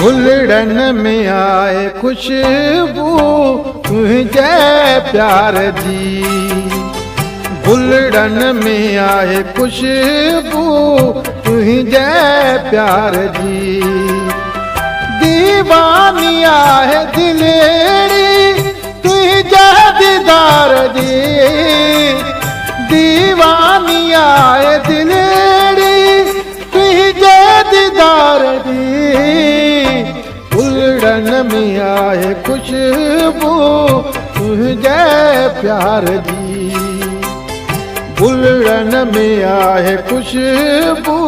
भुलड़न में आए खुशबू तुझे प्यार जी, भुलड़न में आए खुशबू तुझे प्यार जी। दीवानी आए दिलेरी तुझे दीदार जी, दीवानी आए दिलेरी तुझे दीदार जी। भुलड़न में आए खुशबू तुझे प्यार जी, भुलड़न में आए खुशबू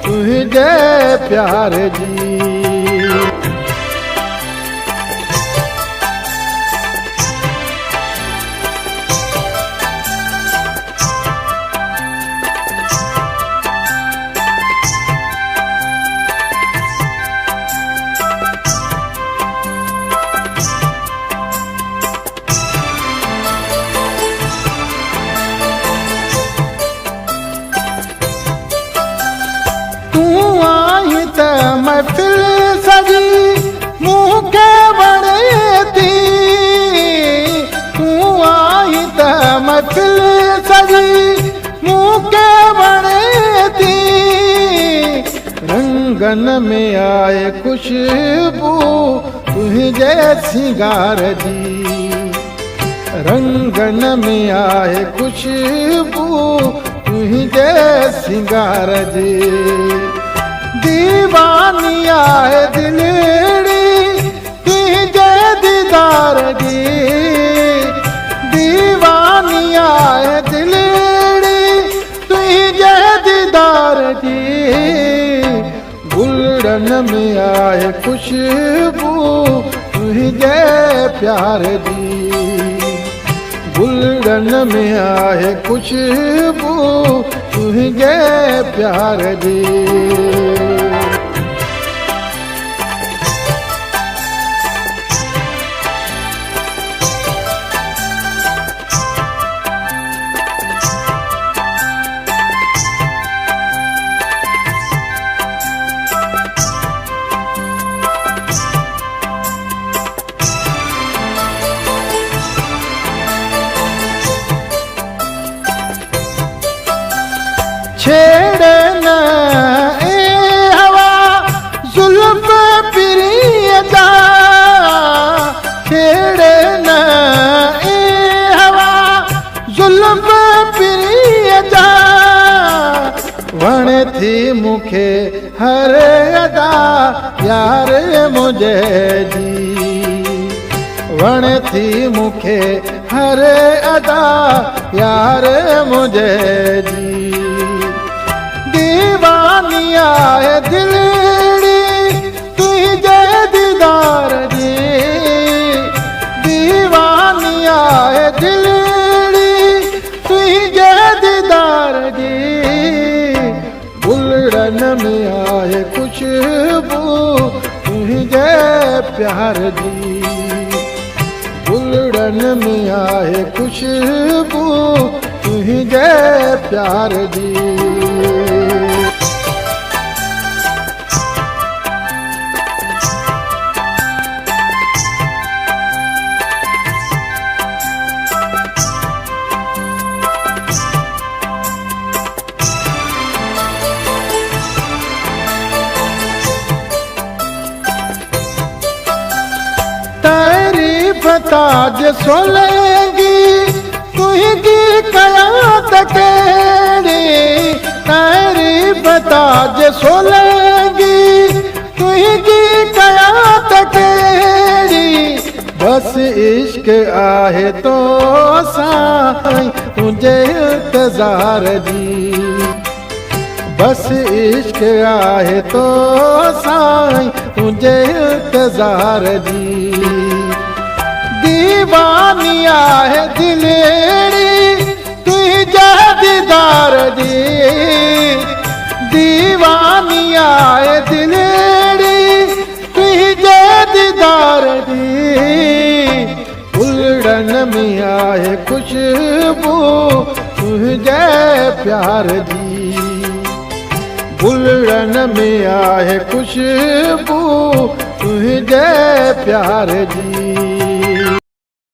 तुझे प्यार जी। महफिल सजी मुँह के बड़े थी, तू आई त महफिल सजी मुँह के बड़े थी। रंगन में आए खुशबू तुझे सिंगार जी, रंगन में आए खुशबू तुझे सिंगार जी। दीवानी आए दिलेरी तुझे दीदार जी, दीवानी आए दिलेरी तुझे दीदार जी। भुलड़न में आए खुशबू तुझे प्यार जी, भुलड़न में आए खुशबू तुझे प्यार जी। छेड़े न ए हवा जुल्फ प्रिय जा, छेड़े न ए हवा जुल्फ प्रिय जा। वण थी मुखे हर अदा यार मुझे जी, वण थी मुखे हर अदा यार मुझे जी। दीवानी आए दिलेरी तुझे दीदार जी, दीवानी आए दिलेरी तुझे दीदार जी। भुलड़न में आए खुशबू तुझे प्यार जी, भुलड़न में आए खुशबू तुझे प्यार जी। तारीफ ताज सोलेगी तुझी कयात केड़ी, तारीफ ताज सोलेगी तुझी कयात केड़ी। बस इश्क आहे तो साईं तुझे इंतजार जी, बस इश्क आहे तो साईं तुझे इंतजार जी। दीवानी आए दिलेरी तुझे दीदार जी, दीवानी आए दिलेरी तुझे दीदार जी। भुलड़न में आए खुशबू तुझे प्यार जी, फुलड़न में आहे खुशबू तुझे प्यार जी।